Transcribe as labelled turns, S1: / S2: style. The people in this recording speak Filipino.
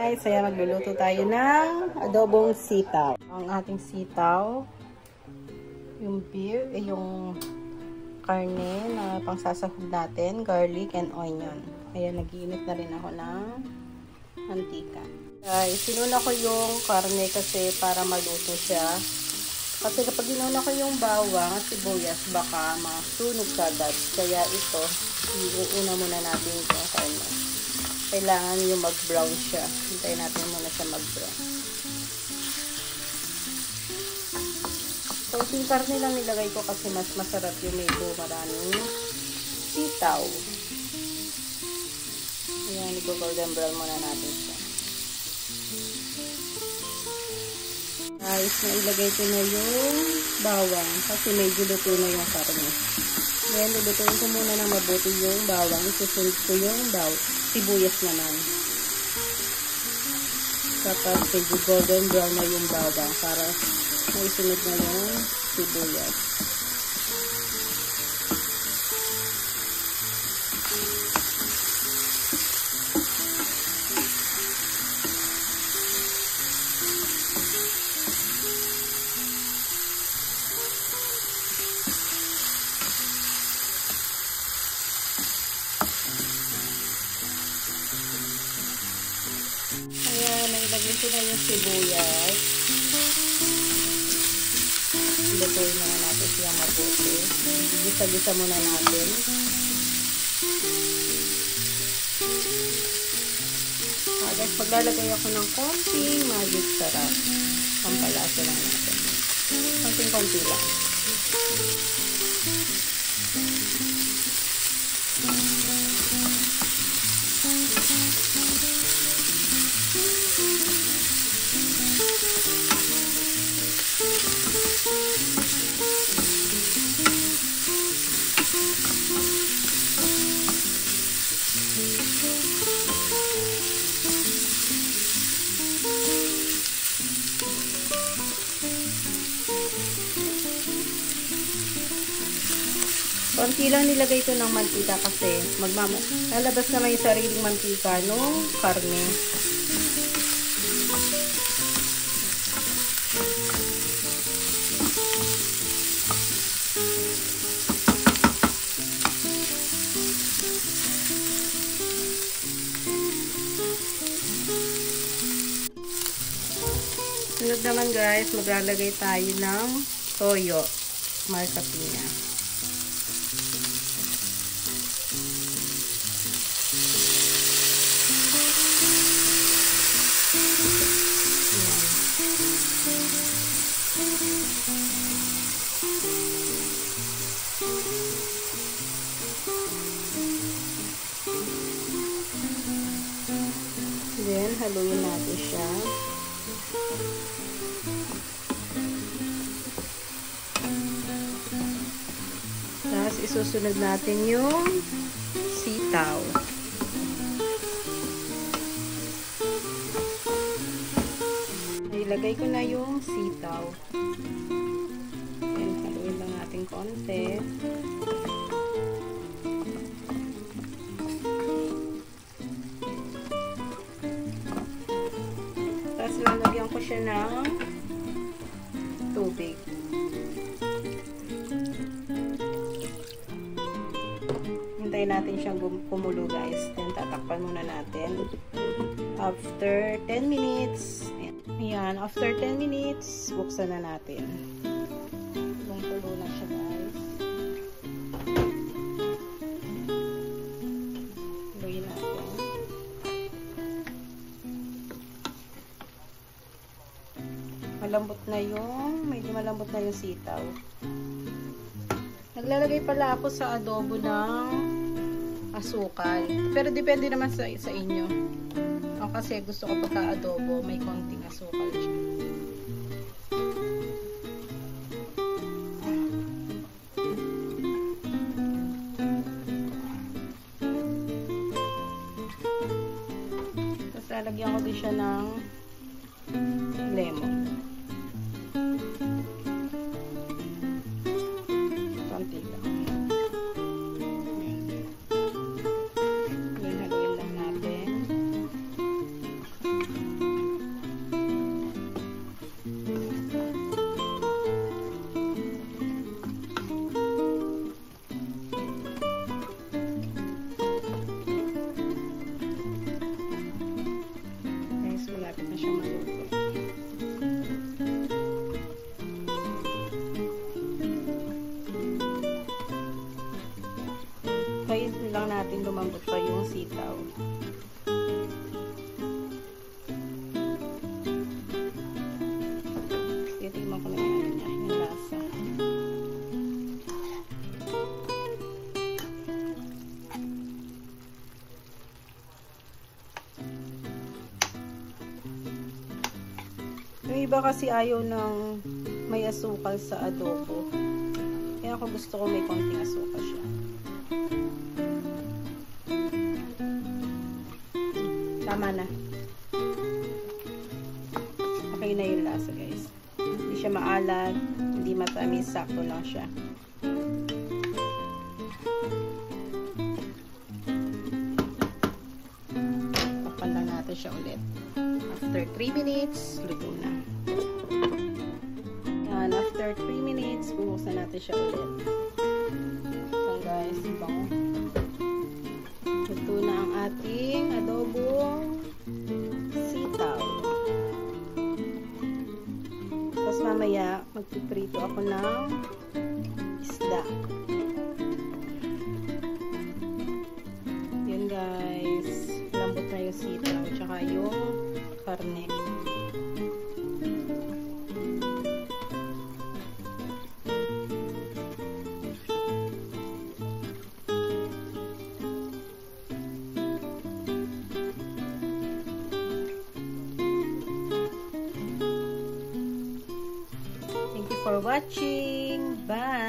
S1: guys, ayan, magluluto tayo ng adobong sitaw. Ang ating sitaw, yung beef, yung karne na pangsasahog natin, garlic and onion. Ayan, nag-iinit na rin ako ng mantika. Guys, sinuna ko yung karne kasi para maluto siya. Kasi kapag inuna ko yung bawang at sibuyas, baka masunog kagad. Kaya ito, iuuna muna natin yung karne. Kailangan yung mag-brown siya. Hintayin natin muna siya mag-brown. So, yung karne lang nilagay ko kasi mas masarap yung medyo maraming sitaw. Ayan, i-golden brown muna natin siya. Guys, nailagay ko na yung bawang kasi medyo luto na yung karne. Ngayon, lulutuin ko muna ng mabuti yung bawang. Isusunod ko yung sibuyas naman. Kapag medyo golden brown na yung bawang para maisunod na yung sibuyas. Nailagay ko na yung sibuyas. Lutuin muna natin siya mabuti. Gisa-gisa muna natin. Guys, maglalagay ako ng konting magic sarap. Pampalasa lang natin. Konting-konti lang. Konti lang nilagay ko ng mantika kasi lalabas naman yung sariling mantika nung karne. Sunod naman guys, maglalagay tayo ng toyo, markapina. Then, haluin natin siya. Tapos, isusunod natin yung sitaw. Ilagay ko na yung sitaw. Then, haluin lang natin konti. Tapos, lalagyan ko siya ng tubig. Hintayin natin siyang kumulo guys. Then, tatakpan muna natin. After 10 minutes, ayan, after 10 minutes, buksan na natin. Tulo na siya guys. Haluin natin. Malambot na medyo malambot na yung sitaw. Naglalagay pala ako sa adobo ng asukal. Pero depende naman sa inyo. Ako kasi gusto ko pagka-adobo, may konting asukal siya. Tapos lalagyan ko din siya ng lemon. Konti lang. Yan, haluin lang natin. malapit na siyang maluto. Kain lang natin lumambot pa yung sitaw. Titignan ko na yung lasa. Yung iba kasi ayaw ng may asukal sa adobo. Kaya ako gusto ko may konting asukal siya. Tama na. Okay na yung lasa, guys. Hindi siya maalat, hindi matamis, sakto lang siya. Takpan lang natin siya ulit. After 3 minutes, luto na. Yan, after 3 minutes, bubuksan natin siya ulit. So guys, bango. Luto na ang ating adobong sitaw. Tapos mamaya, magpiprito ako ng isda. Yun guys, lambot na yung sitaw, tsaka yung karne. Thank you for watching. Bye!